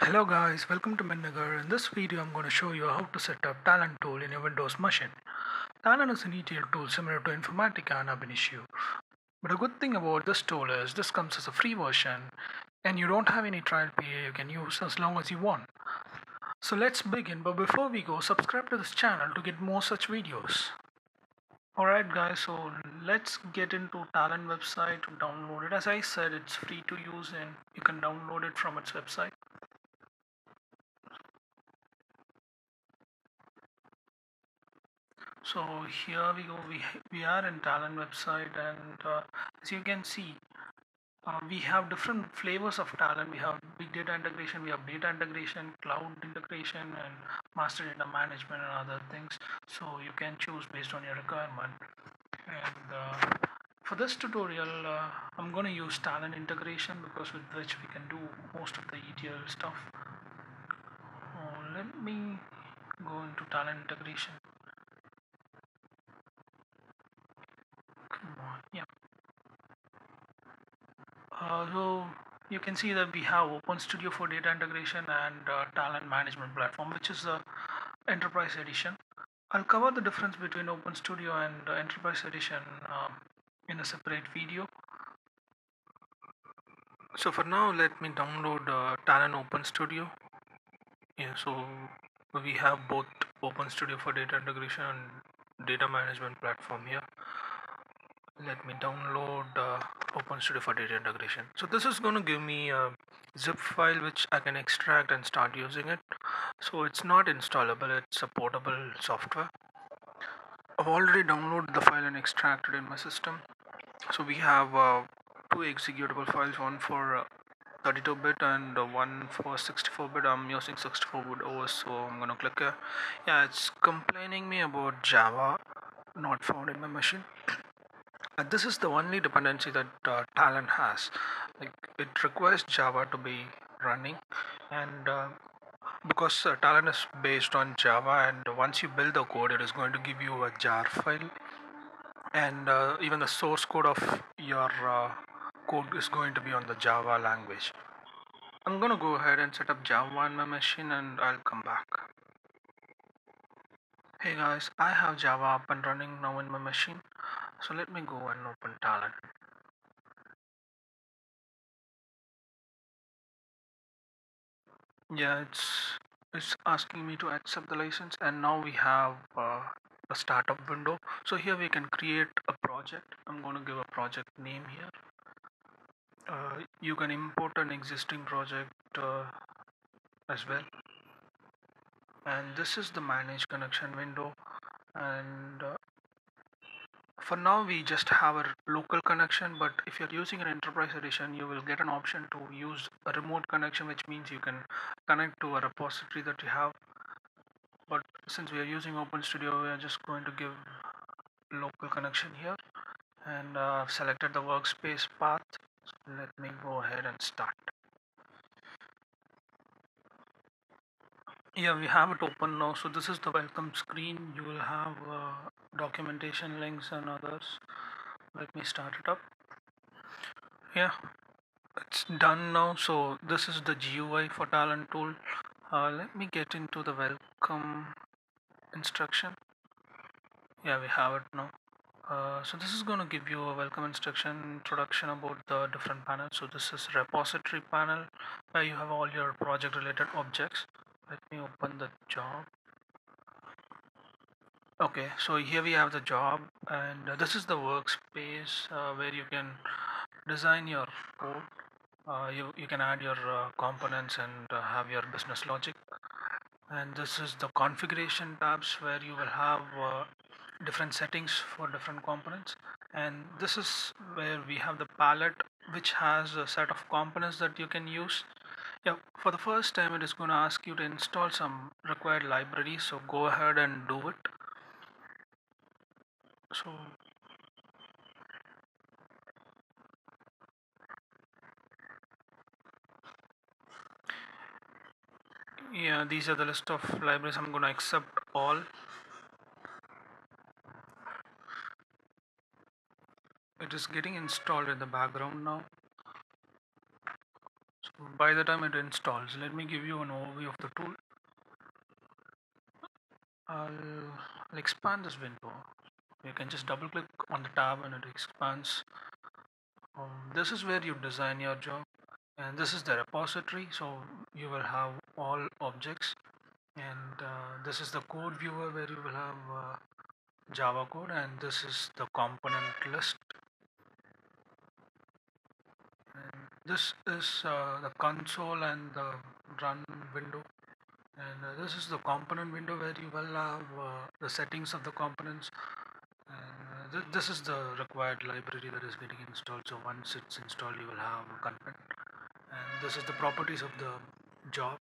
Hello guys, welcome to Mennigar. In this video I'm going to show you how to set up Talend tool in your Windows machine. Talend is an ETL tool similar to Informatica and Ab Initio. But a good thing about this tool is this comes as a free version and you don't have any trial period you can use as long as you want. So let's begin, but before we go, subscribe to this channel to get more such videos. Alright guys, so let's get into Talend website to download it. As I said, it's free to use and you can download it from its website. So here we go. We are in Talent website, and as you can see, we have different flavors of Talent. We have big data integration, we have data integration, cloud integration, and master data management and other things. So you can choose based on your requirement. And for this tutorial, I'm going to use Talent integration because with which we can do most of the ETL stuff. Let me go into Talent integration. Come on, yeah. So you can see that we have Open Studio for data integration and talent management platform, which is the enterprise edition. I'll cover the difference between Open Studio and enterprise edition in a separate video. So for now, let me download Talent Open Studio. Yeah, so we have both Open Studio for data integration and data management platform here. Let me download Open Studio for data integration. So this is going to give me a zip file which I can extract and start using it. So it's not installable, it's a portable software. I've already downloaded the file and extracted in my system. So we have two executable files, one for 32-bit and one for 64-bit. I'm using 64-bit OS, so I'm gonna click here. Yeah, it's complaining me about Java not found in my machine. This is the only dependency that Talend has. Like it requires Java to be running, and because Talend is based on Java, and once you build the code, it is going to give you a jar file, and even the source code of your code is going to be on the Java language. I'm gonna go ahead and set up Java on my machine, and I'll come back. Hey guys, I have Java up and running now in my machine. So let me go and open Talend. Yeah, it's asking me to accept the license, and now we have a startup window. So here we can create a project. I'm going to give a project name here. You can import an existing project as well. And this is the manage connection window. And for now we just have a local connection, but if you're using an enterprise edition, you will get an option to use a remote connection, which means you can connect to a repository that you have. But since we are using Open Studio, we are just going to give local connection here, and I've selected the workspace path. So let me go ahead and start. Yeah, we have it open now. So this is the welcome screen. You will have documentation links and others. Let me start it up. Yeah, it's done now. So this is the GUI for Talent tool. Let me get into the welcome instruction. Yeah, we have it now. So this is going to give you a welcome introduction about the different panels. So this is repository panel where you have all your project related objects. Let me open the job. Okay, so here we have the job, and this is the workspace where you can design your code. You can add your components and have your business logic. And this is the configuration tabs where you will have different settings for different components. And this is where we have the palette, which has a set of components that you can use. Yeah, for the first time it is going to ask you to install some required libraries, so go ahead and do it. So yeah, these are the list of libraries. I'm going to accept all. It is getting installed in the background now. So by the time it installs, let me give you an overview of the tool. I'll expand this window. You can just double click on the tab and it expands. This is where you design your job, and this is the repository. So you will have all objects, and this is the code viewer where you will have Java code, and this is the component list. And this is the console and the run window, and this is the component window where you will have the settings of the components. And this is the required library that is getting installed. So once it's installed, you will have content. And this is the properties of the job.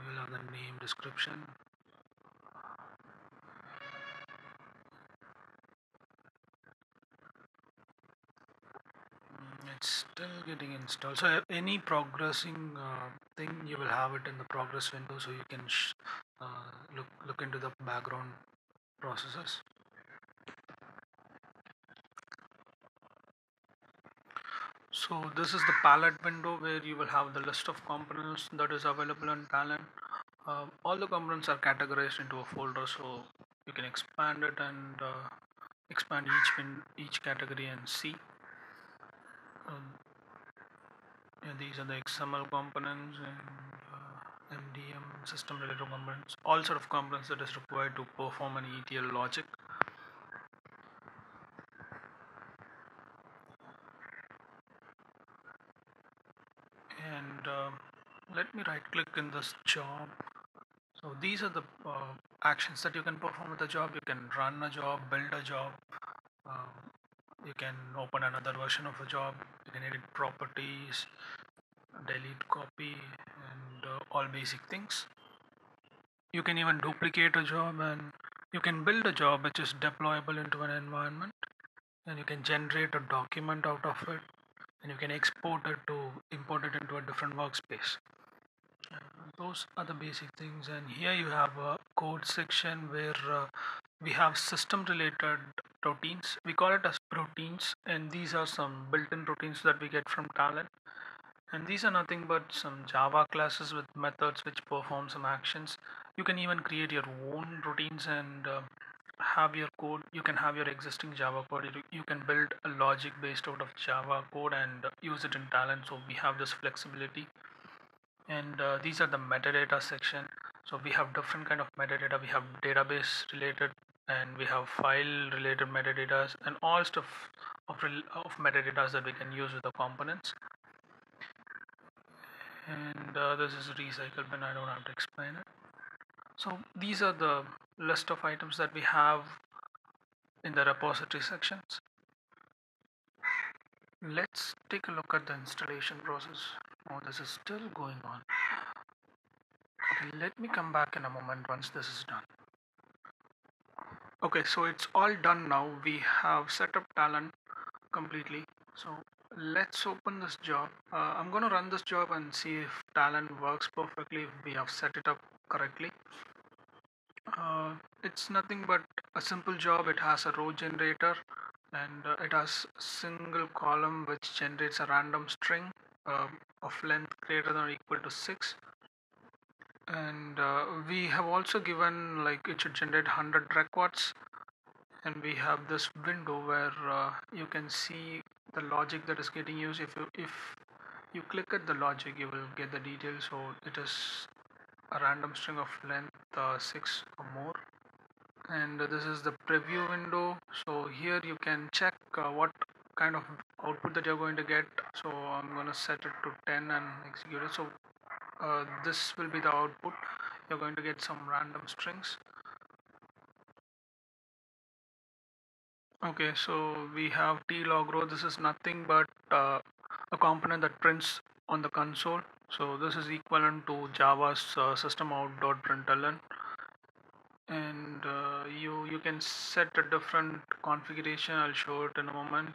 You'll have the name, description. It's still getting installed. So any progressing thing, you will have it in the progress window, so you can look into the background processes. So this is the palette window where you will have the list of components that is available on Talend. All the components are categorized into a folder, so you can expand it and expand each category and see. Um, and these are the XML components and MDM system related components, all sort of components that is required to perform an ETL logic. And let me right click in this job. So these are the actions that you can perform with a job. You can run a job, build a job, uh, you can open another version of a job, you can edit properties, delete copy, and all basic things. You can even duplicate a job, and you can build a job which is deployable into an environment, and you can generate a document out of it, and you can export it to import it into a different workspace. Those are the basic things. And here you have a code section where we have system related routines. We call it as routines, and these are some built-in routines that we get from Talend. And these are nothing but some Java classes with methods which perform some actions. You can even create your own routines and have your code. You can have your existing Java code. You can build a logic based out of Java code and use it in Talend. So we have this flexibility. And these are the metadata section. So we have different kind of metadata. We have database related, and we have file related metadatas, and all stuff of metadatas that we can use with the components. And this is recycle bin. I don't have to explain it. So these are the list of items that we have in the repository sections. Let's take a look at the installation process. Oh, this is still going on. Okay, let me come back in a moment once this is done. Okay, so it's all done now. We have set up Talend completely. So let's open this job. I'm going to run this job and see if Talend works perfectly, if we have set it up correctly. It's nothing but a simple job. It has a row generator, and it has a single column which generates a random string of length greater than or equal to 6. And we have also given like it should generate 100 records, and we have this window where you can see the logic that is getting used. If you click at the logic, you will get the details. So it is a random string of length 6 or more. And this is the preview window. So here you can check what kind of output that you're going to get. So I'm going to set it to 10 and execute it. So this will be the output. You're going to get some random strings. Okay, so we have tlogRow. This is nothing but a component that prints on the console. So this is equivalent to Java's systemout.println, and you can set a different configuration. I'll show it in a moment.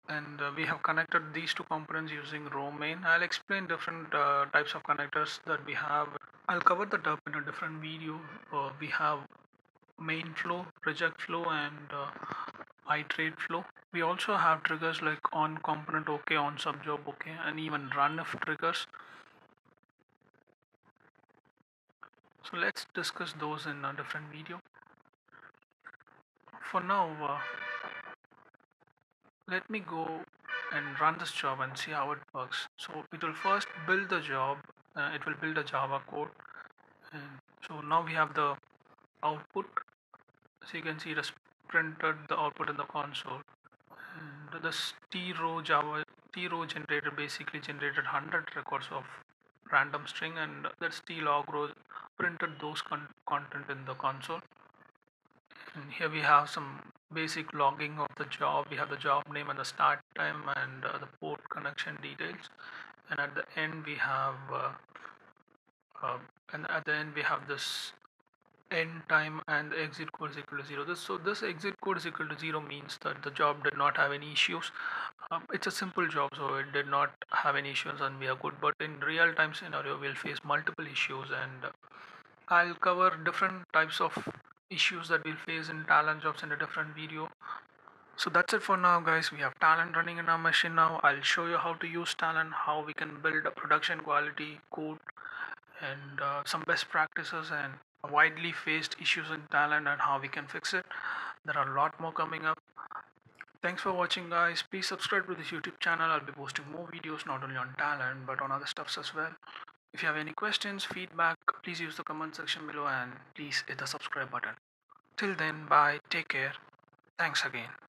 And we have connected these two components using row main. I'll explain different types of connectors that we have. I'll cover that up in a different video. We have main flow, reject flow, and iterate flow. We also have triggers like on component okay, on subjob okay, and even run if triggers. So let's discuss those in a different video. For now, let me go and run this job and see how it works. So it will first build the job. It will build a Java code. And so now we have the output. So you can see it has printed the output in the console. And this T row Java T row generator basically generated 100 records of random string, and that's T log row printed those content in the console. And here we have some basic logging of the job. We have the job name and the start time and the port connection details. And at the end we have uh, this end time and the exit code is equal to 0. This exit code is equal to 0 means that the job did not have any issues. It's a simple job, so it did not have any issues and we are good. But in real time scenario, we'll face multiple issues, and I'll cover different types of issues that we'll face in Talend jobs in a different video. So that's it for now, guys. We have Talend running in our machine now. I'll show you how to use Talend, how we can build a production quality code, and some best practices and widely faced issues in Talend and how we can fix it. There are a lot more coming up. Thanks for watching, guys. Please subscribe to this YouTube channel. I'll be posting more videos not only on Talend but on other stuffs as well. If you have any questions, feedback, please use the comment section below and please hit the subscribe button. Till then, bye, take care. Thanks again.